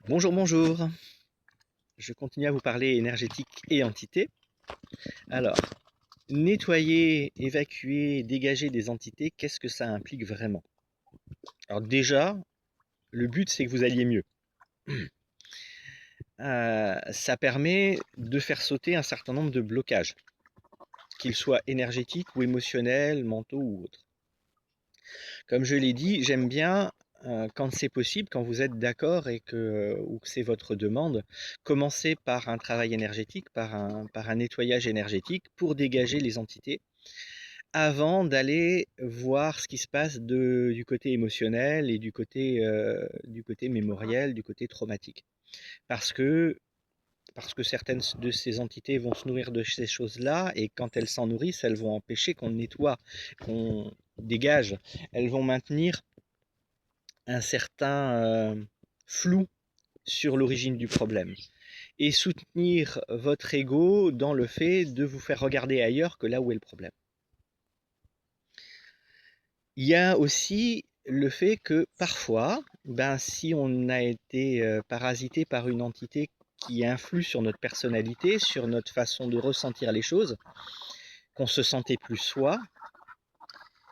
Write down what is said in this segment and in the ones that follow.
Bonjour, bonjour. Je continue à vous parler énergétique et entité. Alors, nettoyer, évacuer, dégager des entités, qu'est-ce que ça implique vraiment? Alors déjà, le but c'est que vous alliez mieux. Ça permet de faire sauter un certain nombre de blocages, qu'ils soient énergétiques ou émotionnels, mentaux ou autres. Comme je l'ai dit, j'aime bien, quand c'est possible, quand vous êtes d'accord ou que c'est votre demande, commencer par un travail énergétique, par un nettoyage énergétique pour dégager les entités, avant d'aller voir ce qui se passe du côté émotionnel et du côté mémoriel, du côté traumatique. Parce que, parce que certaines de ces entités vont se nourrir de ces choses-là, et quand elles s'en nourrissent, elles vont empêcher qu'on nettoie, qu'on dégage. Elles vont maintenir un certain flou sur l'origine du problème et soutenir votre ego dans le fait de vous faire regarder ailleurs que là où est le problème. Il y a aussi le fait que parfois, si on a été parasité par une entité qui influe sur notre personnalité, sur notre façon de ressentir les choses, qu'on se sentait plus soi,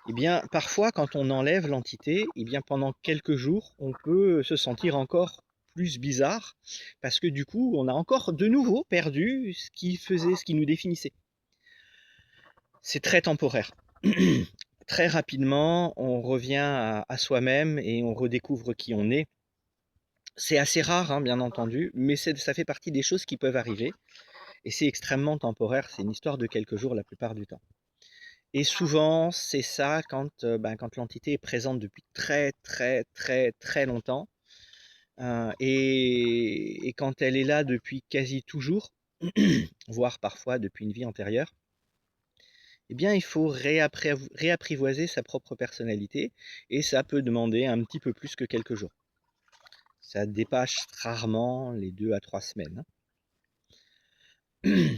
eh bien parfois quand on enlève l'entité, eh bien pendant quelques jours, on peut se sentir encore plus bizarre parce que du coup, on a encore de nouveau perdu ce qui nous définissait. C'est très temporaire. Très rapidement, on revient à soi-même et on redécouvre qui on est. C'est assez rare, hein, bien entendu, mais ça fait partie des choses qui peuvent arriver. Et c'est extrêmement temporaire, c'est une histoire de quelques jours la plupart du temps. Et souvent, c'est ça quand l'entité est présente depuis très très très très longtemps, et quand elle est là depuis quasi toujours, voire parfois depuis une vie antérieure, eh bien il faut réapprivoiser sa propre personnalité, et ça peut demander un petit peu plus que quelques jours. Ça dépasse rarement les 2 à 3 semaines.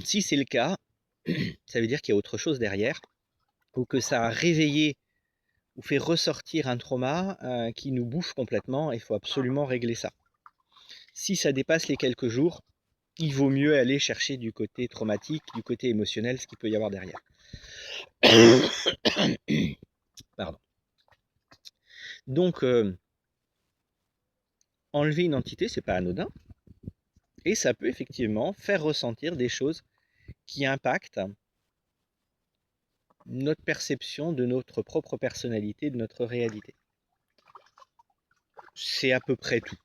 Si c'est le cas, ça veut dire qu'il y a autre chose derrière, ou que ça a réveillé ou fait ressortir un trauma qui nous bouffe complètement, et il faut absolument régler ça. Si ça dépasse les quelques jours, il vaut mieux aller chercher du côté traumatique, du côté émotionnel, ce qu'il peut y avoir derrière. Pardon. Donc, enlever une entité, c'est pas anodin, et ça peut effectivement faire ressentir des choses qui impactent notre perception de notre propre personnalité, de notre réalité. C'est à peu près tout.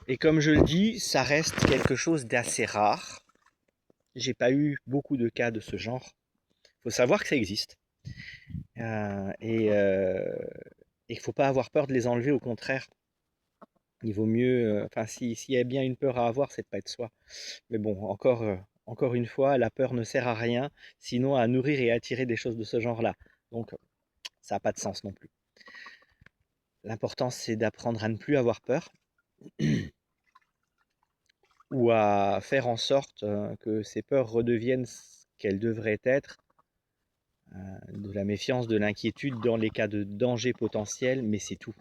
Et comme je le dis, ça reste quelque chose d'assez rare. J'ai pas eu beaucoup de cas de ce genre. Il faut savoir que ça existe. Et il ne faut pas avoir peur de les enlever, au contraire. Il vaut mieux, s'il y a bien une peur à avoir, c'est de pas être soi. Mais bon, encore une fois, la peur ne sert à rien, sinon à nourrir et attirer des choses de ce genre-là. Donc, ça n'a pas de sens non plus. L'important, c'est d'apprendre à ne plus avoir peur, ou à faire en sorte que ces peurs redeviennent ce qu'elles devraient être, de la méfiance, de l'inquiétude dans les cas de danger potentiel, mais c'est tout.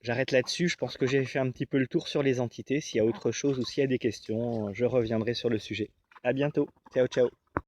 J'arrête là-dessus, je pense que j'ai fait un petit peu le tour sur les entités. S'il y a autre chose ou s'il y a des questions, je reviendrai sur le sujet. À bientôt, ciao ciao.